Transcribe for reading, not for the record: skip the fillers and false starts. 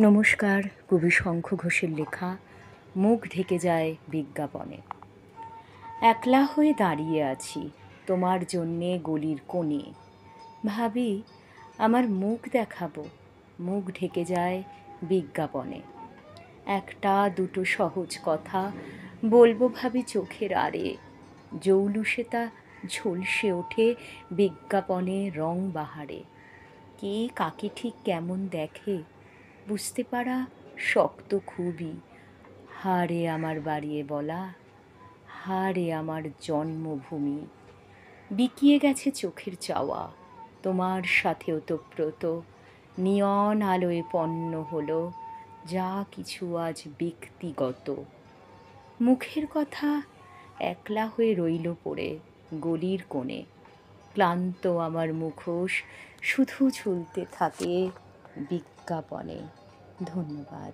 নমস্কার। কবি শঙ্খ ঘোষের লেখা মুখ ঢেকে যায় বিজ্ঞাপনে। একলা হয়ে দাঁড়িয়ে আছি তোমার জন্যে গলির কোণে, ভাবি আমার মুখ দেখাবো, মুখ ঢেকে যায় বিজ্ঞাপনে। একটা দুটো সহজ কথা বলবো ভাবি চোখের আড়ে, জৌলুসে তা ঝলসে ওঠে বিজ্ঞাপনে রং বাহারে। কে কাকে ঠিক কেমন দেখে বুঝতে পারা শক্ত খুবই। হারে আমার বাড়িয়ে বলা, হারে আমার জন্মভূমি। বিকিয়ে গেছে চোখের চাওয়া, তোমার সাথে ওতপ্রোত নিয়ন আলোয় পণ্য হলো যা কিছু আজ ব্যক্তিগত। মুখের কথা একলা হয়ে রইল পড়ে গলির কোণে। ক্লান্ত আমার মুখোশ শুধু ঝুলতে থাকে বিজ্ঞাপনে। ধন্যবাদ।